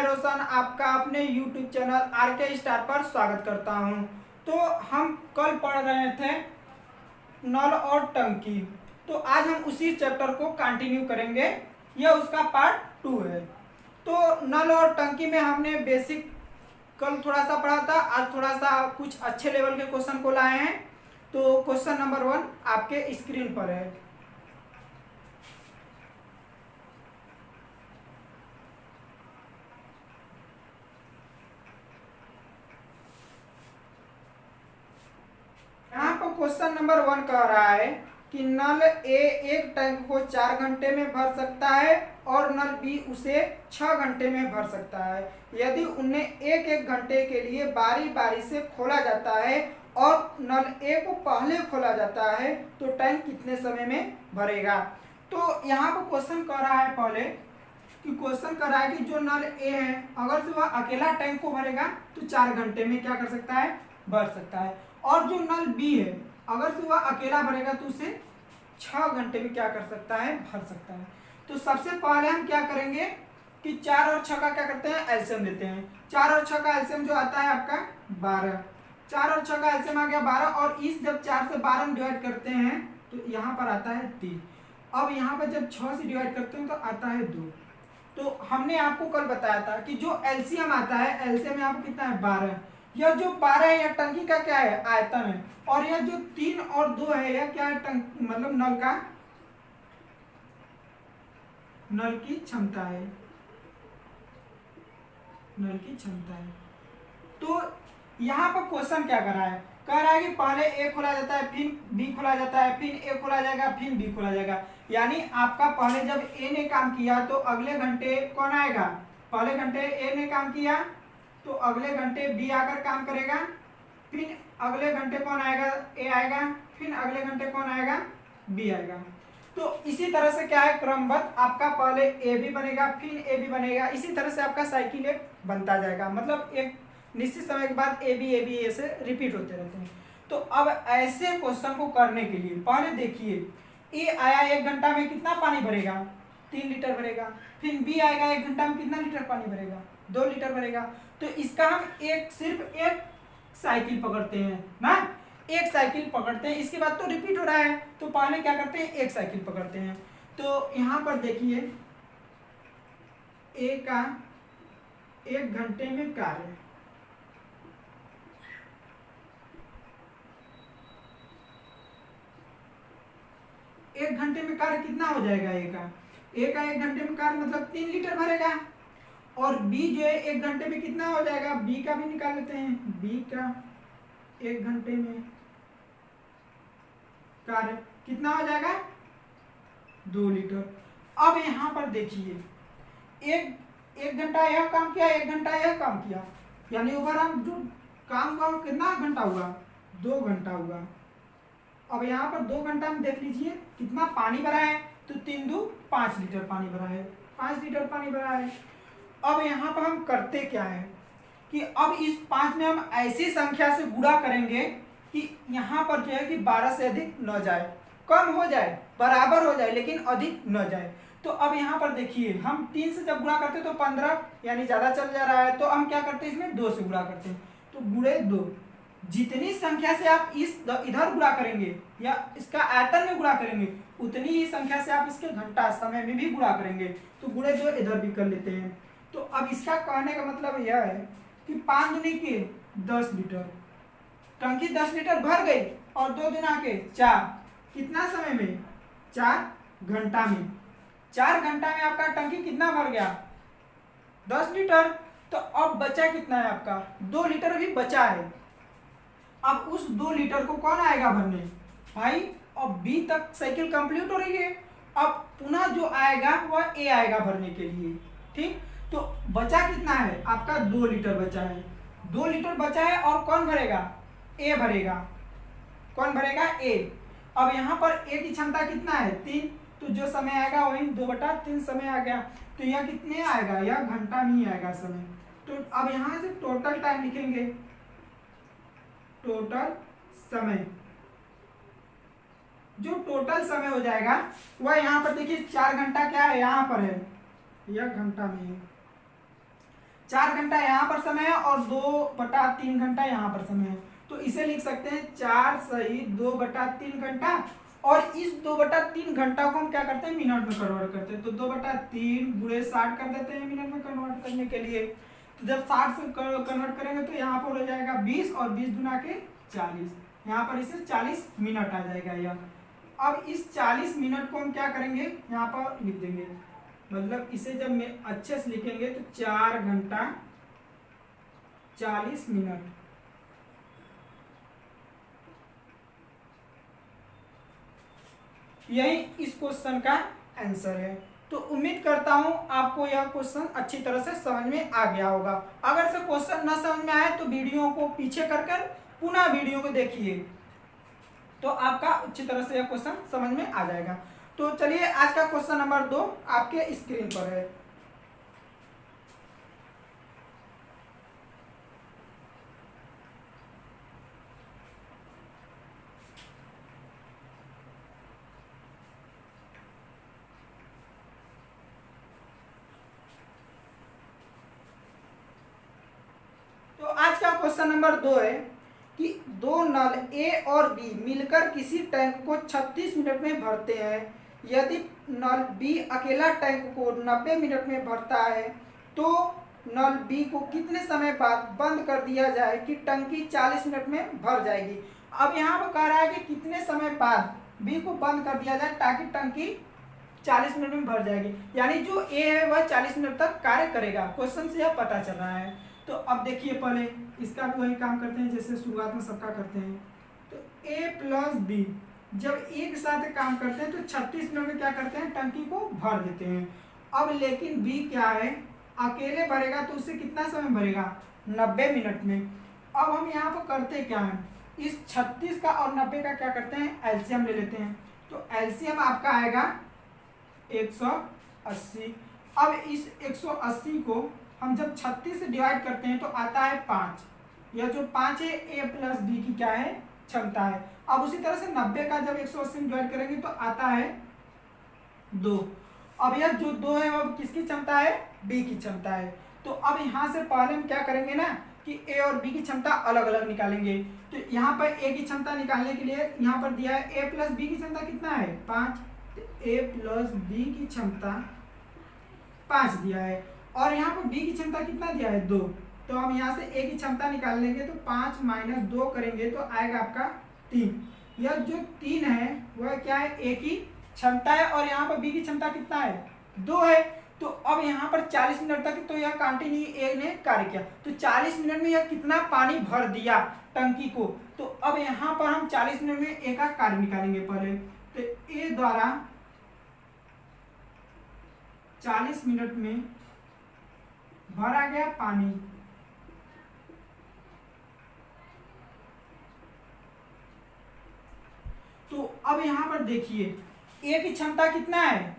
मैं रोशन आपका अपने YouTube चैनल आरके स्टार पर स्वागत करता हूं। तो हम कल पढ़ रहे थे नल और टंकी, तो आज हम उसी चैप्टर को कंटिन्यू करेंगे। यह उसका पार्ट 2 है। तो नल और टंकी में हमने बेसिक कल थोड़ा सा पढ़ा था, आज थोड़ा सा कुछ अच्छे लेवल के क्वेश्चन को लाए हैं। तो क्वेश्चन नंबर 1 आपके स्क्रीन पर है। यहाँ पर क्वेश्चन नंबर 1 कह रहा है कि नल ए एक टैंक को 4 घंटे में भर सकता है और नल बी उसे 6 घंटे में भर सकता है। यदि उन्हें एक एक घंटे के लिए बारी बारी से खोला जाता है और नल ए को पहले खोला जाता है तो टैंक कितने समय में भरेगा। तो यहाँ पर क्वेश्चन कह रहा है पहले कि क्वेश्चन कर रहा है कि जो नल ए है अगर से वह अकेला टैंक को भरेगा तो 4 घंटे में क्या कर सकता है, भर सकता है। और जो नल बी है अगर से वह अकेला भरेगा तो उसे 6 घंटे में क्या कर सकता है, भर सकता है। तो सबसे पहले हम क्या करेंगे कि 4 और 6 का क्या करते हैं, एलसीएम लेते हैं। 4 और 6 का एलसीएम जो आता है आपका 12। 4 और 6 का एलसीएम आ गया 12 और इस जब 4 से 12 में डिवाइड करते हैं तो यहाँ पर आता है 3। अब यहाँ पर जब 6 से डिवाइड करते हैं तो आता है 2। तो हमने आपको कल बताया था कि जो एलसीएम आता है, एलसीएम यहाँ पर कितना है 12। यह जो 12 है यह टंकी का क्या है, आयतन है। और यह जो 3 और 2 है यह क्या है, मतलब नल की क्षमता है, नल की क्षमता है। तो यहाँ पर क्वेश्चन क्या कर रहा है, कह रहा है कि पहले ए खोला जाता है, फिर बी खोला जाता है, फिर ए खोला जाएगा, फिर बी खोला जाएगा। यानी आपका पहले जब ए ने काम किया तो अगले घंटे कौन आएगा, पहले घंटे ए ने काम किया तो अगले घंटे बी आकर काम करेगा, फिर अगले घंटे कौन आएगा, ए आएगा, फिर अगले घंटे कौन आएगा, बी आएगा। तो इसी तरह से क्या है, क्रमबद्ध आपका पहले ए भी बनेगा फिर ए भी बनेगा, इसी तरह से आपका साइकिल एक बनता जाएगा। मतलब एक निश्चित समय के बाद ए बी ऐसे रिपीट होते रहते हैं। तो अब ऐसे क्वेश्चन को करने के लिए पहले देखिए, ए आया 1 घंटा में कितना पानी भरेगा, 3 लीटर भरेगा। फिर बी आएगा 1 घंटा में कितना लीटर पानी भरेगा, 2 लीटर भरेगा। तो इसका हम सिर्फ एक साइकिल पकड़ते हैं ना, एक साइकिल पकड़ते हैं। इसके बाद तो रिपीट हो रहा है तो पहले क्या करते हैं, एक साइकिल पकड़ते हैं। तो यहाँ पर देखिए ए का 1 घंटे में कार्य, एक घंटे में कार्य कितना हो जाएगा, ए का 1 घंटे में कार्य मतलब 3 लीटर भरेगा। और बी जो है 1 घंटे में कितना हो जाएगा, बी का भी निकाल लेते हैं। बी का 1 घंटे में कार्य कितना हो जाएगा, 2 लीटर। अब यहाँ पर देखिए एक घंटा यह काम किया, 1 घंटा यह काम किया, यानी ओवरऑल जो काम हुआ कितना घंटा हुआ, 2 घंटा हुआ। अब यहाँ पर 2 घंटा में देख लीजिए कितना पानी भरा है, तो 3 दूनी 5 लीटर पानी भरा है, 5 लीटर पानी भरा है। अब यहाँ पर हम करते क्या है कि अब इस 5 में हम ऐसी संख्या से गुणा करेंगे कि यहाँ पर जो है कि 12 से अधिक न जाए, कम हो जाए, बराबर हो जाए लेकिन अधिक न जाए। तो अब यहाँ पर देखिए हम 3 से जब गुणा करते तो 15 यानी ज़्यादा चल जा रहा है, तो हम क्या करते हैं इसमें 2 से गुणा करते हैं, तो गुणे 2। जितनी संख्या से आप इधर गुणा करेंगे या इसका आयतन में गुणा करेंगे उतनी ही संख्या से आप इसके घंटा समय में भी गुणा करेंगे, तो गुणे 2 इधर भी कर लेते हैं। तो अब इसका कहने का मतलब यह है कि 5 दूनी के 10 लीटर, टंकी 10 लीटर भर गई और 2 दूना के 4, कितना समय में, 4 घंटा में। 4 घंटा में आपका टंकी कितना भर गया, 10 लीटर। तो अब बचा कितना है आपका, 2 लीटर भी बचा है। अब उस 2 लीटर को कौन आएगा भरने भाई, अब बी तक साइकिल कंप्लीट हो रही है। अब पुनः जो आएगा वह ए आएगा भरने के लिए, ठीक। तो बचा कितना है आपका, 2 लीटर बचा है, 2 लीटर बचा है और कौन भरेगा, ए भरेगा। कौन भरेगा, ए। अब यहाँ पर ए की क्षमता कितना है, 3, तो जो समय आएगा वही 2/3 समय आ गया। तो यह कितने आएगा, यह घंटा में ही आएगा समय। तो अब यहाँ से टोटल टाइम लिखेंगे, टोटल समय, जो टोटल समय हो जाएगा वह यहाँ पर देखिए 4 घंटा क्या है, यहाँ पर है, यह घंटा में है। 4 घंटा यहाँ पर समय है और 2/3 घंटा यहाँ पर समय है। तो इसे लिख सकते हैं 4 सही 2/3 घंटा। और इस 2/3 घंटा को हम क्या करते हैं, मिनट में कन्वर्ट करते हैं। तो 2/3 गुणे 60 कर देते हैं मिनट में कन्वर्ट करने के लिए। तो जब 60 से कन्वर्ट करेंगे तो यहाँ पर हो जाएगा 20 और 20 गुना के 40, यहाँ पर इसे 40 मिनट आ जाएगा यह। अब इस 40 मिनट को हम क्या करेंगे, यहाँ पर लिख देंगे, मतलब इसे जब मैं अच्छे से लिखेंगे तो 4 घंटा 40 मिनट। यही इस क्वेश्चन का आंसर है। तो उम्मीद करता हूं आपको यह क्वेश्चन अच्छी तरह से समझ में आ गया होगा। अगर से क्वेश्चन न समझ में आए तो वीडियो को पीछे कर पुनः वीडियो को देखिए, तो आपका अच्छी तरह से यह क्वेश्चन समझ में आ जाएगा। तो चलिए आज का क्वेश्चन नंबर 2 आपके स्क्रीन पर है। तो आज का क्वेश्चन नंबर 2 है कि दो नल ए और बी मिलकर किसी टैंक को 36 मिनट में भरते हैं। यदि नल बी अकेला टैंक को 90 मिनट में भरता है तो नल बी को कितने समय बाद बंद कर दिया जाए कि टंकी 40 मिनट में भर जाएगी। अब यहाँ पर कह रहा है कि कितने समय बाद बी को बंद कर दिया जाए ताकि टंकी 40 मिनट में भर जाएगी, यानी जो ए है वह 40 मिनट तक कार्य करेगा। क्वेश्चन से यह पता चल रहा है। तो अब देखिए पहले इसका भी वही काम करते हैं जैसे शुरुआत में सबका करते हैं। तो ए प्लस बी जब एक साथ काम करते हैं तो 36 मिनट में क्या करते हैं, टंकी को भर देते हैं। अब लेकिन बी क्या है, अकेले भरेगा तो उससे कितना समय भरेगा, 90 मिनट में। अब हम यहाँ पर करते क्या है, इस 36 का और 90 का क्या करते हैं, एलसीएम ले लेते हैं। तो एलसीएम आपका आएगा 180। अब इस 180 को हम जब 36 से डिवाइड करते हैं तो आता है 5। यह जो 5 है ए प्लस बी की क्या है, क्षमता है। अब उसी तरह से 90 का जब 180 में डिवाइड करेंगे तो आता है 2। अब यह जो 2 है वह किसकी क्षमता है, बी की क्षमता है। तो अब यहाँ से पहले हम क्या करेंगे ना कि ए और बी की क्षमता अलग अलग निकालेंगे। तो यहाँ पर ए की क्षमता निकालने के लिए यहाँ पर दिया है ए प्लस बी की क्षमता कितना है, 5। तो ए प्लस बी की क्षमता 5 दिया है और यहाँ पर बी की क्षमता कितना दिया है, 2। तो हम यहाँ से ए की क्षमता निकाल लेंगे तो 5 - 2 करेंगे तो आएगा आपका 3। यह जो 3 है वह क्या है, ए की क्षमता है और यहाँ पर बी की क्षमता कितना है, 2 है। तो अब यहाँ पर 40 मिनट तक तो यह कंटिन्यू ए ने कार्य किया। तो 40 मिनट में यह कितना पानी भर दिया टंकी को। तो अब यहाँ पर हम 40 मिनट में ए का कार्य निकालेंगे पहले। तो ए द्वारा 40 मिनट में भरा गया पानी तो अब यहां पर देखिए ए की क्षमता कितना है,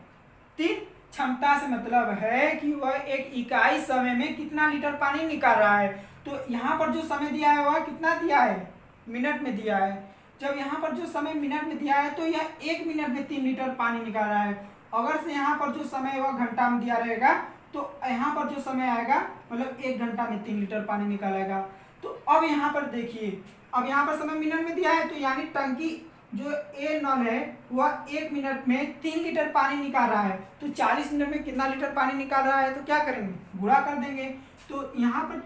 3। क्षमता से मतलब है कि वह एक इकाई समय में कितना लीटर पानी निकाल रहा है। तो यहाँ पर जो समय दिया है वह कितना दिया है, मिनट में दिया है। जब यहाँ पर जो समय मिनट में दिया है तो यह 1 मिनट में 3 लीटर पानी निकाल रहा है। अगर से यहाँ पर जो समय वह घंटा में दिया रहेगा तो यहाँ पर जो समय आएगा मतलब 1 घंटा में 3 लीटर पानी निकालेगा। तो अब यहाँ पर देखिए, अब यहाँ पर समय मिनट में दिया है तो यानी टंकी जो ए नल है वह 1 मिनट में 3 लीटर पानी निकाल रहा है। तो 40 मिनट में कितना लीटर पानी निकाल रहा है, तो क्या करेंगे, गुणा कर देंगे। तो यहाँ पर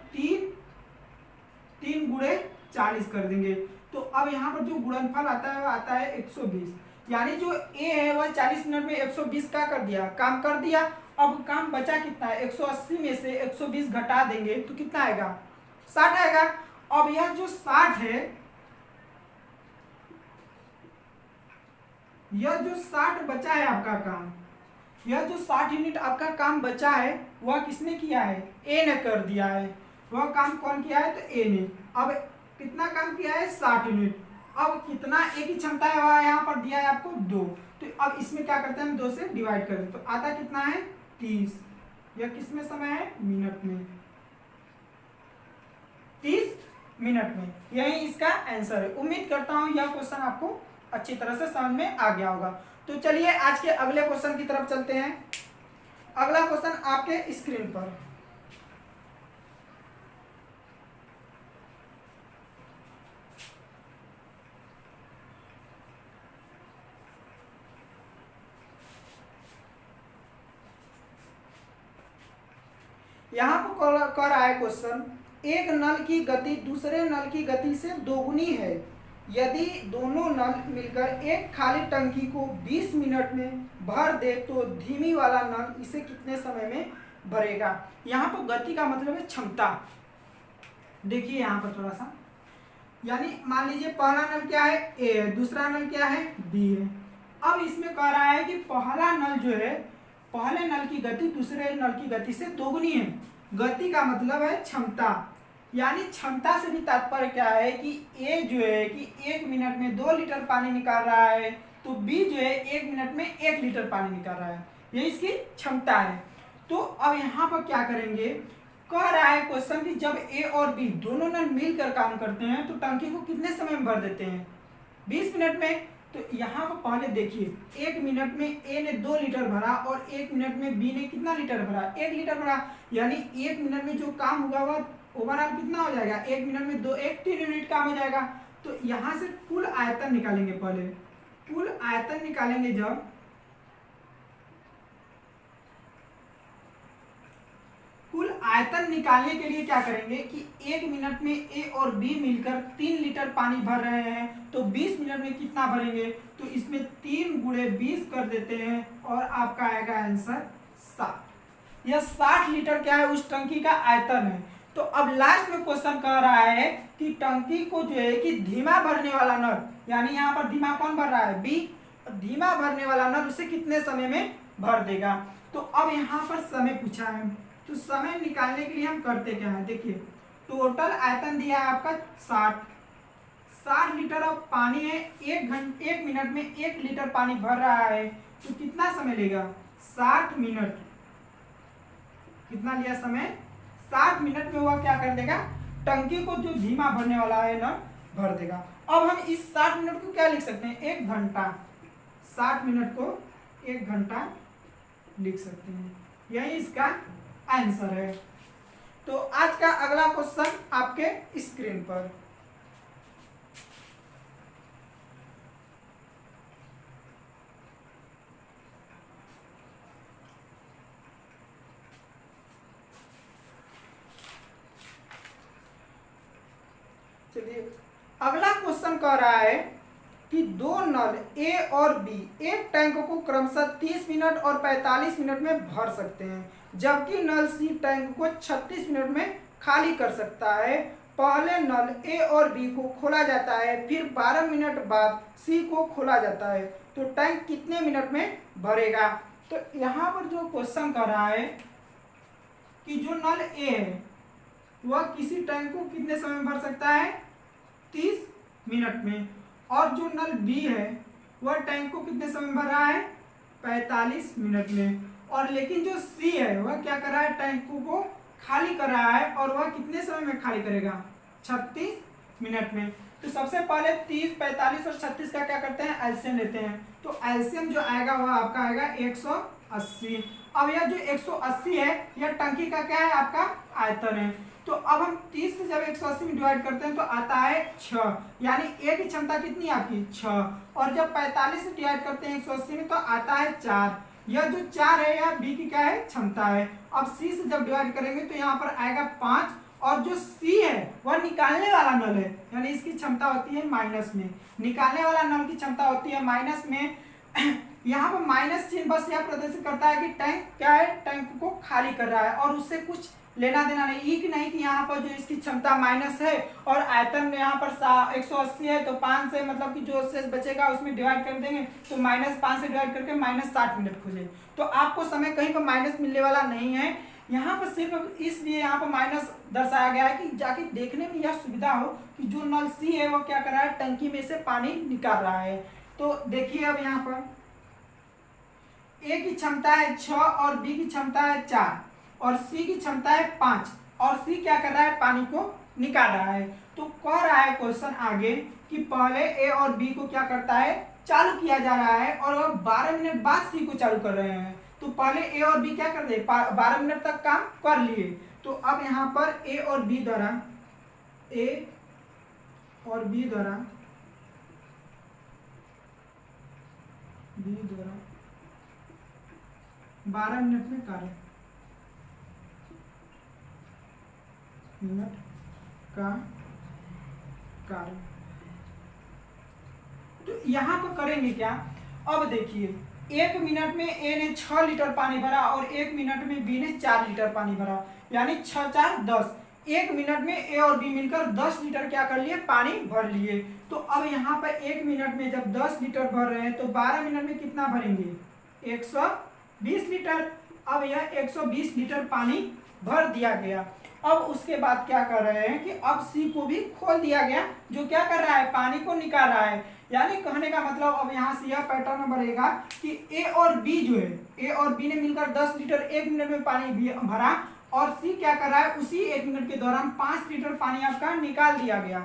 3 गुणे 40 कर देंगे। तो अब यहाँ पर जो गुणनफल आता है वह आता है 120, यानी जो ए है वह 40 मिनट में 120 का कर दिया, काम कर दिया। अब काम बचा कितना है, 180 में से 120 घटा देंगे तो कितना आएगा, 60 आएगा। अब यह जो 60 है, यह जो 60 बचा है आपका काम, यह जो 60 यूनिट आपका काम बचा है वह किसने किया है, ए ने कर दिया है। वह काम कौन किया है, तो ए ने। अब कितना काम किया है, 60 यूनिट। अब कितना ए की क्षमता है वह यहाँ पर दिया है आपको 2। तो अब इसमें क्या करते हैं, हम 2 से डिवाइड कर दें तो आता कितना है, 30। यह किसमें समय है, मिनट में, 30 मिनट में। यही इसका आंसर है। उम्मीद करता हूं यह क्वेश्चन आपको अच्छी तरह से समझ में आ गया होगा। तो चलिए आज के अगले क्वेश्चन की तरफ चलते हैं। अगला क्वेश्चन आपके स्क्रीन पर, यहाँ पर कर रहा है क्वेश्चन, एक नल की गति दूसरे नल की गति से दोगुनी है, यदि दोनों नल मिलकर एक खाली टंकी को 20 मिनट में भर दे तो धीमी वाला नल इसे कितने समय में भरेगा। यहाँ पर गति का मतलब है क्षमता। देखिए यहाँ पर थोड़ा सा, यानी मान लीजिए पहला नल क्या है, ए है, दूसरा नल क्या है, बी है। अब इसमें कह रहा है कि पहला नल जो है, पहले नल की गति दूसरे नल की गति से दोगुनी है। गति का मतलब है क्षमता, यानी क्षमता से भी तात्पर्य क्या है कि ए जो है कि 1 मिनट में 2 लीटर पानी निकाल रहा है, तो बी जो है 1 मिनट में 1 लीटर पानी निकाल रहा है, ये इसकी क्षमता है। तो अब यहाँ पर क्या करेंगे, कह रहा है क्वेश्चन कि जब ए और बी दोनों नल मिलकर काम करते हैं तो टंकी को कितने समय में भर देते हैं, 20 मिनट में। तो यहाँ पर पहले देखिए, 1 मिनट में ए ने 2 लीटर भरा और 1 मिनट में बी ने कितना लीटर भरा, 1 लीटर भरा, यानी 1 मिनट में जो काम होगा वह ओवरऑल कितना हो जाएगा, 1 मिनट में 3 यूनिट काम हो जाएगा। तो यहाँ से कुल आयतन निकालेंगे, पहले कुल आयतन निकालेंगे। जब कुल आयतन निकालने के लिए क्या करेंगे कि 1 मिनट में ए और बी मिलकर 3 लीटर पानी भर रहे हैं, तो 20 मिनट में कितना भरेंगे, तो इसमें 3 गुणे 20 कर देते हैं और आपका आएगा आंसर 60। यह 60 लीटर क्या है, उस टंकी का आयतन है। तो अब लास्ट में क्वेश्चन कह रहा है कि टंकी को जो है कि धीमा भरने वाला नल, यानी यहाँ पर धीमा कौन भर रहा है, बी, धीमा भरने वाला नल उसे कितने समय में भर देगा। तो अब यहाँ पर समय पूछा है, तो समय निकालने के लिए हम करते क्या है, देखिए टोटल आयतन दिया है आपका 60 लीटर अब पानी है, 1 मिनट में 1 लीटर पानी भर रहा है, तो कितना समय लेगा, 60 मिनट। कितना लिया समय, 60 मिनट में वह क्या कर देगा, टंकी को जो धीमा भरने वाला है ना भर देगा। अब हम इस 60 मिनट को क्या लिख सकते हैं, 1 घंटा, 60 मिनट को 1 घंटा लिख सकते हैं, यही इसका आंसर है। तो आज का अगला क्वेश्चन आपके स्क्रीन पर। चलिए अगला क्वेश्चन कह रहा है कि दो नल ए और बी एक टैंक को क्रमशः 30 मिनट और 45 मिनट में भर सकते हैं, जबकि नल सी टैंक को 36 मिनट में खाली कर सकता है। पहले नल ए और बी को खोला जाता है, फिर 12 मिनट बाद सी को खोला जाता है, तो टैंक कितने मिनट में भरेगा। तो यहाँ पर जो क्वेश्चन कर रहा है कि जो नल ए है वह किसी टैंक को कितने समय में भर सकता है, 30 मिनट में, और जो नल बी है वह टैंक को कितने समय में भर रहा है, 45 मिनट में। और लेकिन जो सी है वह क्या कर रहा है, टैंक को खाली कर रहा है, और वह कितने समय में खाली करेगा, 36 मिनट में। तो सबसे पहले 30, 45 और 36 का क्या करते हैं, एलसीएम लेते हैं। तो एलसीएम जो आएगा वह आपका आएगा 180। अब यह जो 180 है यह टंकी का क्या है, आपका आयतन है। तो अब हम 30 से जब 180 में डिवाइड करते हैं तो आता है 6, यानी ए की क्षमता कितनी आपकी 6, और जब 45 से डिवाइड करते हैं 180 में तो आता है 4। यह जो 4 है यह बी की क्या है, क्षमता है। अब सी से जब डिवाइड करेंगे तो यहाँ पर आएगा 5, और जो सी है वह निकालने वाला नल है, यानी इसकी क्षमता होती है माइनस में, निकालने वाला नल की क्षमता होती है माइनस में। यहाँ पर माइनस चिन्ह बस यह प्रदर्शित करता है कि टैंक क्या है, टैंक को खाली कर रहा है, और उससे कुछ लेना देना नहीं, ई की नहीं कि यहाँ पर जो इसकी क्षमता माइनस है और आयतन में यहाँ पर 180 है, तो 5 से मतलब कि जो शेष बचेगा उसमें डिवाइड कर देंगे, तो -5 से डिवाइड करके -60 मिनट खोजे। तो आपको समय कहीं पर माइनस मिलने वाला नहीं है, यहाँ पर सिर्फ इसलिए यहाँ पर माइनस दर्शाया गया है कि जाके देखने में यह सुविधा हो कि जो नल सी है वो क्या कर रहा है, टंकी में से पानी निकाल रहा है। तो देखिए अब यहाँ पर ए की क्षमता है 6 और बी की क्षमता है 4 और सी की क्षमता है 5, और सी क्या कर रहा है, पानी को निकाल रहा है। तो कह रहा है क्वेश्चन आगे कि पहले ए और बी को क्या करता है, चालू किया जा रहा है, और वह 12 मिनट बाद सी को चालू कर रहे हैं। तो पहले ए और बी क्या कर दे, 12 मिनट तक काम कर लिए। तो अब यहाँ पर ए और बी द्वारा 12 मिनट में कार्य, मिनट का कार्य। तो यहाँ पर करेंगे क्या, अब देखिए 1 मिनट में ए ने 6 लीटर पानी भरा और 1 मिनट में बी ने 4 लीटर पानी भरा, यानी 6 4 10। 1 मिनट में ए और बी मिलकर 10 लीटर क्या कर लिए, पानी भर लिए। तो अब यहाँ पर 1 मिनट में जब 10 लीटर भर रहे हैं तो 12 मिनट में कितना भरेंगे, 120 लीटर। अब यह 120 लीटर पानी भर दिया गया। अब उसके बाद क्या कर रहे हैं कि अब सी को भी खोल दिया गया, जो क्या कर रहा है, पानी को निकाल रहा है। यानी कहने का मतलब अब यहाँ से यह पैटर्न बनेगा कि ए और बी जो है, ए और बी ने मिलकर 10 लीटर 1 मिनट में पानी भरा और सी क्या कर रहा है, उसी 1 मिनट के दौरान 5 लीटर पानी आपका निकाल दिया गया,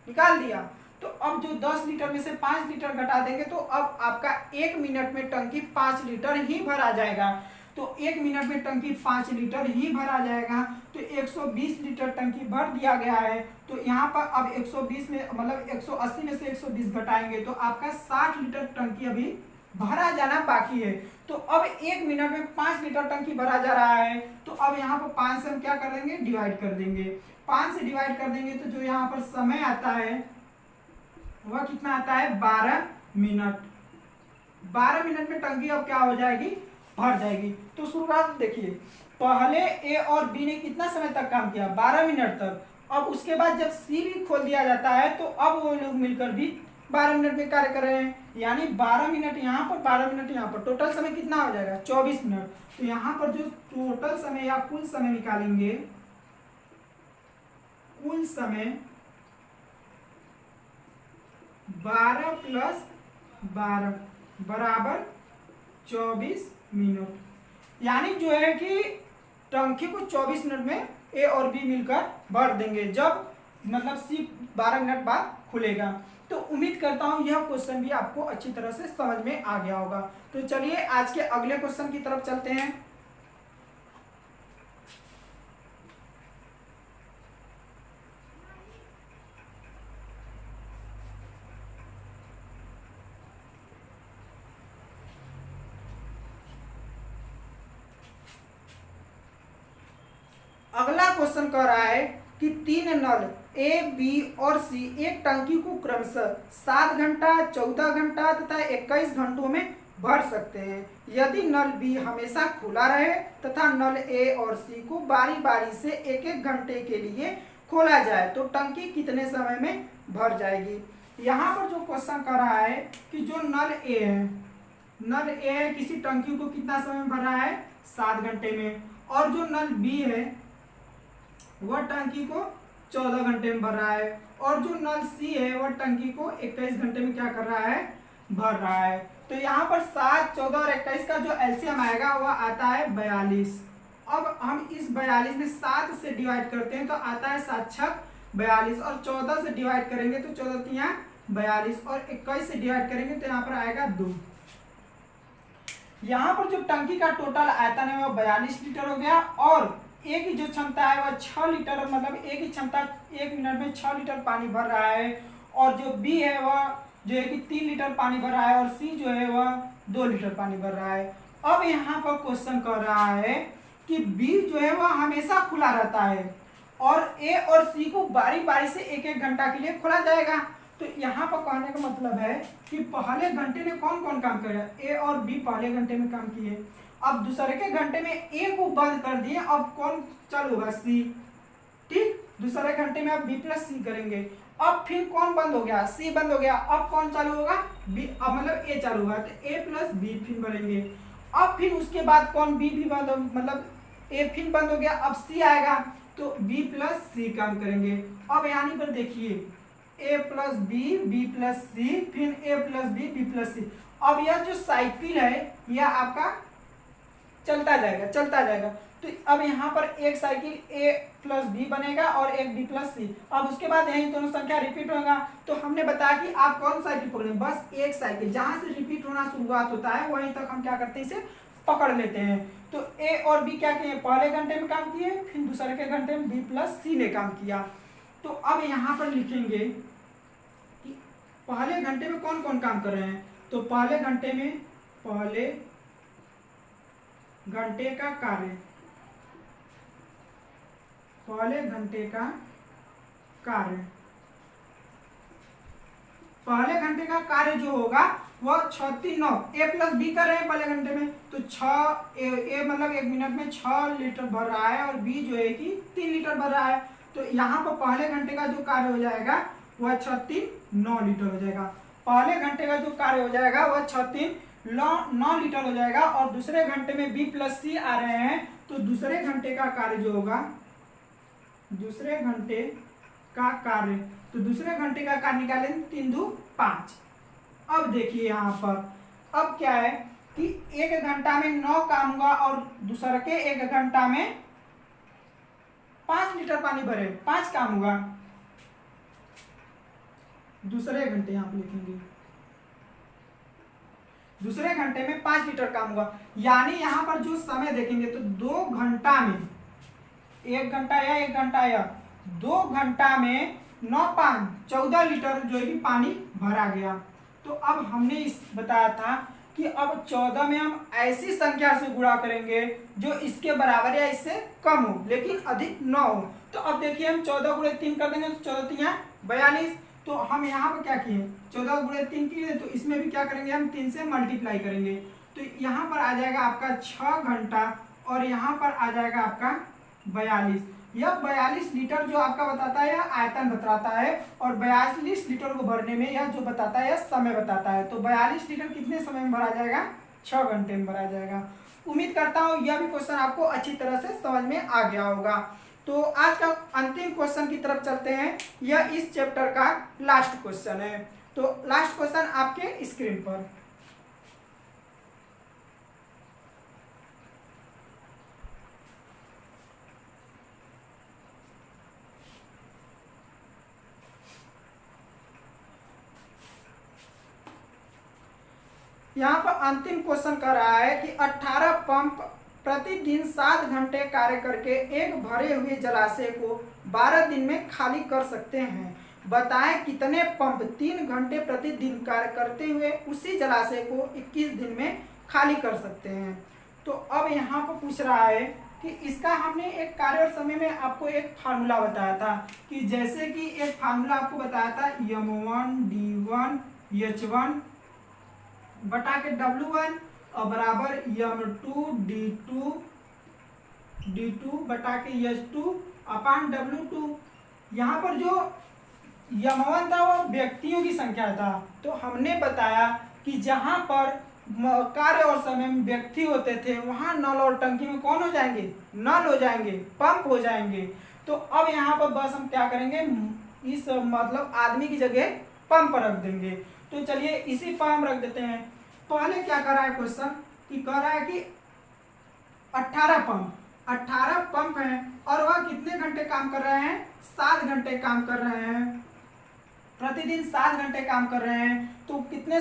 निकाल दिया। तो अब जो 10 लीटर में से 5 लीटर घटा देंगे तो अब आपका 1 मिनट में टंकी 5 लीटर ही भरा जाएगा। तो 1 मिनट में टंकी 5 लीटर ही भरा जाएगा। तो 120 लीटर टंकी भर दिया गया है। तो यहाँ पर अब 120 में मतलब 180 में से 120 घटाएंगे तो आपका 60 लीटर टंकी अभी भरा जाना बाकी है। तो अब 1 मिनट में 5 लीटर टंकी भरा जा रहा है। तो अब यहाँ पर 5 से हम क्या कर देंगे, डिवाइड कर देंगे। 5 से डिवाइड कर देंगे तो जो यहाँ पर समय आता है वह कितना आता है, 12 मिनट। 12 मिनट में टंकी अब क्या हो जाएगी, भर जाएगी। तो शुरुआत देखिए, पहले ए और बी ने कितना समय तक काम किया, 12 मिनट तक। अब उसके बाद जब सी भी खोल दिया जाता है तो अब वो लोग मिलकर भी 12 मिनट में कार्य कर रहे हैं, यानी 12 मिनट यहाँ पर 12 मिनट यहाँ पर, टोटल समय कितना हो जाएगा, 24 मिनट। तो यहाँ पर जो टोटल समय या कुल समय निकालेंगे, कुल समय 12 + 12 बराबर 24 मिनट। यानी जो है कि टंकी को 24 मिनट में ए और बी मिलकर भर देंगे, जब मतलब सी 12 मिनट बाद खुलेगा। तो उम्मीद करता हूं यह क्वेश्चन भी आपको अच्छी तरह से समझ में आ गया होगा। तो चलिए आज के अगले क्वेश्चन की तरफ चलते हैं। अगला क्वेश्चन कह रहा है कि 3 नल ए, बी और सी एक टंकी को क्रमशः 7 घंटा, 14 घंटा तथा 21 घंटों में भर सकते हैं। यदि नल बी हमेशा खुला रहे तथा नल ए और सी को बारी बारी से 1-1 घंटे के लिए खोला जाए तो टंकी कितने समय में भर जाएगी। यहाँ पर जो क्वेश्चन कर रहा है कि जो नल ए है, नल ए है किसी टंकी को कितना समय में भर रहा है, 7 घंटे में, और जो नल बी है वह टंकी को 14 घंटे में भर रहा है, और जो नल सी है वह टंकी को 21 घंटे में क्या कर रहा है, भर रहा है। तो यहाँ पर 7, 14 और 21 का जो एलसीएम आएगा वह आता है 42। अब हम इस 42 में 7 से डिवाइड करते हैं तो आता है 7 छक 42, और 14 से डिवाइड करेंगे तो 14 तिया 42, और 21 से डिवाइड करेंगे तो यहाँ पर आएगा 2। यहाँ पर जो टंकी का टोटल आयतन है वह 42 लीटर हो गया, और ए की जो क्षमता है वह 6 लीटर, मतलब ए की क्षमता 1 मिनट में 6 लीटर पानी भर रहा है, और जो बी है वह जो है कि 3 लीटर पानी भर रहा है, और सी जो है वह 2 लीटर पानी भर रहा है। अब यहाँ पर क्वेश्चन कर रहा है कि बी जो है वह हमेशा खुला रहता है और ए और सी को बारी बारी से 1-1 घंटा के लिए खोला जाएगा। तो यहाँ पर कहने का मतलब है कि पहले घंटे में कौन कौन काम करेगा, ए और बी पहले घंटे में काम किए, अब दूसरे के घंटे में ए को बंद कर दिए, अब कौन चालू होगा, सी। ठीक, दूसरे घंटे में अब बी प्लस सी करेंगे, अब फिर कौन बंद हो गया, सी बंद हो गया, अब कौन चालू होगा, बी, अब मतलब ए चालू होगा, तो ए प्लस बी फिर भरेंगे। अब फिर उसके बाद कौन, बी भी बंद, मतलब ए फिर बंद हो गया, अब सी आएगा तो बी प्लस सी काम करेंगे। अब यानी पर देखिए ए प्लस बी, बी प्लस सी, फिर ए प्लस बी, बी प्लस सी। अब यह जो साइकिल है यह आपका चलता जाएगा, चलता जाएगा। तो अब यहाँ पर एक साइकिल ए प्लस बी बनेगा और एक बी प्लस सी। अब उसके बाद यही दोनों संख्या रिपीट होगा। तो हमने बताया कि आप कौन साइकिल पकड़ें, बस एक साइकिल जहां से रिपीट होना शुरुआत होता है वहीं तक हम क्या करते हैं, इसे पकड़ लेते हैं। तो ए और बी क्या किए, पहले घंटे में काम किए, फिर दूसरे के घंटे में बी प्लस सी ने काम किया। तो अब यहाँ पर लिखेंगे कि पहले घंटे में कौन कौन काम कर रहे हैं। तो पहले घंटे में, पहले घंटे का कार्य, पहले घंटे का कार्य, पहले घंटे का कार्य जो होगा वह 6 3 9 ए प्लस बी कर रहे हैं पहले घंटे में, तो 6 ए मतलब 1 मिनट में 6 लीटर भर रहा है और बी जो है कि 3 लीटर भर रहा है। तो यहाँ पर पहले घंटे का जो कार्य हो जाएगा वह 6 3 9 लीटर हो जाएगा। पहले घंटे का जो कार्य हो जाएगा वह 6 3 9 लीटर हो जाएगा। और दूसरे घंटे में बी प्लस सी आ रहे हैं, तो दूसरे घंटे का कार्य जो होगा, दूसरे घंटे का कार्य, तो दूसरे घंटे का कार्य निकालें 3 2 5। अब देखिए यहाँ पर अब क्या है कि 1 घंटा में 9 काम हुआ और दूसरे के 1 घंटा में 5 लीटर पानी भरे, 5 काम हुआ दूसरे घंटे, यहाँ पे लिखेंगे दूसरे घंटे में 5 लीटर काम हुआ। यानी यहाँ पर जो समय देखेंगे तो 2 घंटा में 1 घंटा या 1 घंटा या 2 घंटा में 9 5 14 लीटर जो है कि पानी भरा गया। तो अब हमने इस बताया था कि अब 14 में हम ऐसी संख्या से गुणा करेंगे जो इसके बराबर या इससे कम हो लेकिन अधिक न हो। तो अब देखिए हम 14 गुणे 3 कर देंगे तो 14 3 42। तो हम यहाँ पर क्या किए, 14 गुणे 3 किए, तो इसमें भी क्या करेंगे हम 3 से मल्टीप्लाई करेंगे। तो यहाँ पर आ जाएगा आपका 6 घंटा और यहाँ पर आ जाएगा आपका 42। यह 42 लीटर जो आपका बताता है यह आयतन बताता है और 42 लीटर को भरने में यह जो बताता है यह समय बताता है। तो 42 लीटर कितने समय में भरा जाएगा, 6 घंटे में भरा जाएगा। उम्मीद करता हूँ यह भी क्वेश्चन आपको अच्छी तरह से समझ में आ गया होगा। तो आज का अंतिम क्वेश्चन की तरफ चलते हैं। यह इस चैप्टर का लास्ट क्वेश्चन है। तो लास्ट क्वेश्चन आपके स्क्रीन पर, यहाँ पर अंतिम क्वेश्चन कर रहा है कि 18 पंप प्रतिदिन 7 घंटे कार्य करके एक भरे हुए जलाशय को 12 दिन में खाली कर सकते हैं। बताएं कितने पंप 3 घंटे प्रतिदिन कार्य करते हुए उसी जलाशय को 21 दिन में खाली कर सकते हैं। तो अब यहाँ पर पूछ रहा है कि इसका हमने एक कार्य और समय में आपको एक फार्मूला बताया था कि जैसे कि एक फार्मूला आपको बताया था M1 D1 H1 बटा के W1 और बराबर M2 D2 बटा के H2 अपान W2। यहाँ पर जो M1 था वो व्यक्तियों की संख्या था। तो हमने बताया कि जहाँ पर कार्य और समय में व्यक्ति होते थे वहाँ नल और टंकी में कौन हो जाएंगे, नल हो जाएंगे, पंप हो जाएंगे। तो अब यहाँ पर बस हम क्या करेंगे, इस मतलब आदमी की जगह पंप रख देंगे। तो चलिए इसी पर हम रख देते हैं। पहले क्या कर रहा है क्वेश्चन कि कह रहा है कि 18 पंप हैं और वह कितने घंटे काम कर रहे हैं, 7 घंटे काम कर रहे हैं, प्रतिदिन 7 घंटे काम कर रहे हैं। तो कितने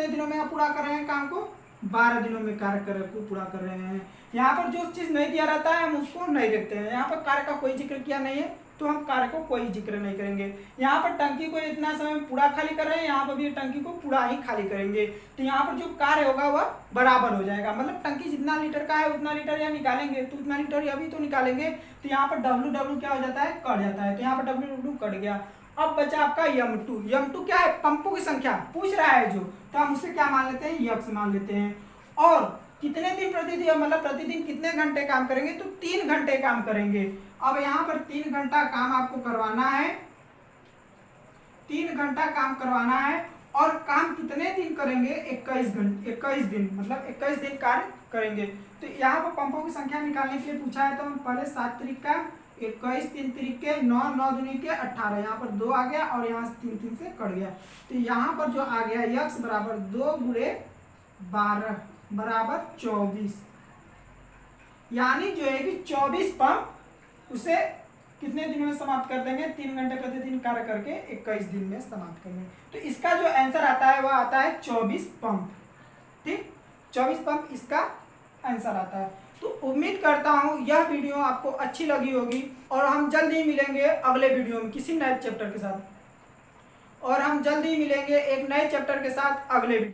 दिनों में आप पूरा कर रहे हैं काम को, 12 दिनों में कार्य को पूरा कर रहे हैं। यहाँ पर जो चीज नहीं दिया रहता है हम उसको नहीं देखते हैं। यहाँ पर कार्य का कोई जिक्र किया नहीं है तो हम कार्य को कोई जिक्र नहीं करेंगे। यहाँ पर टंकी को इतना समय में पूरा खाली कर रहे हैं, यहाँ पर भी टंकी को पूरा ही खाली करेंगे। तो यहाँ पर जो कार्य होगा वह बराबर हो जाएगा, मतलब टंकी जितना लीटर का है उतना लीटर या निकालेंगे तो उतना लीटर अभी तो निकालेंगे। तो यहाँ पर W क्या हो जाता है, कट जाता है। तो यहाँ पर W कट गया। अब बचा आपका M2 क्या है, पंपों की संख्या पूछ रहा है जो, तो हम उसे क्या मान लेते हैं, यक्स मान लेते हैं। और कितने दिन प्रतिदिन, मतलब प्रतिदिन कितने घंटे काम करेंगे, तो 3 घंटे काम करेंगे। अब यहाँ पर 3 घंटा काम आपको करवाना है, 3 घंटा काम करवाना है और काम कितने दिन करेंगे, 21 दिन, मतलब 21 दिन कार्य करेंगे। तो यहाँ पर पंपों की संख्या निकालने के लिए पूछा है तो हम पहले 7 तरीक का 21, 3 तरीक के 9, 9 दूनी के 18, यहाँ पर 2 आ गया और यहाँ से 3 से कट गया। तो यहाँ पर जो आ गया यक्स बराबर 2 गुणे 12 बराबर 24, यानी जो है कि 24 पंप उसे कितने दिनों में समाप्त कर देंगे, 3 घंटे प्रतिदिन कार्य करके 21 दिन में समाप्त करेंगे। तो इसका जो आंसर आता है वह आता है 24 पंप। ठीक, 24 पंप इसका आंसर आता है। तो उम्मीद करता हूँ यह वीडियो आपको अच्छी लगी होगी और हम जल्द ही मिलेंगे अगले वीडियो में किसी नए चैप्टर के साथ, और हम जल्द ही मिलेंगे एक नए चैप्टर के साथ अगले वीडियो।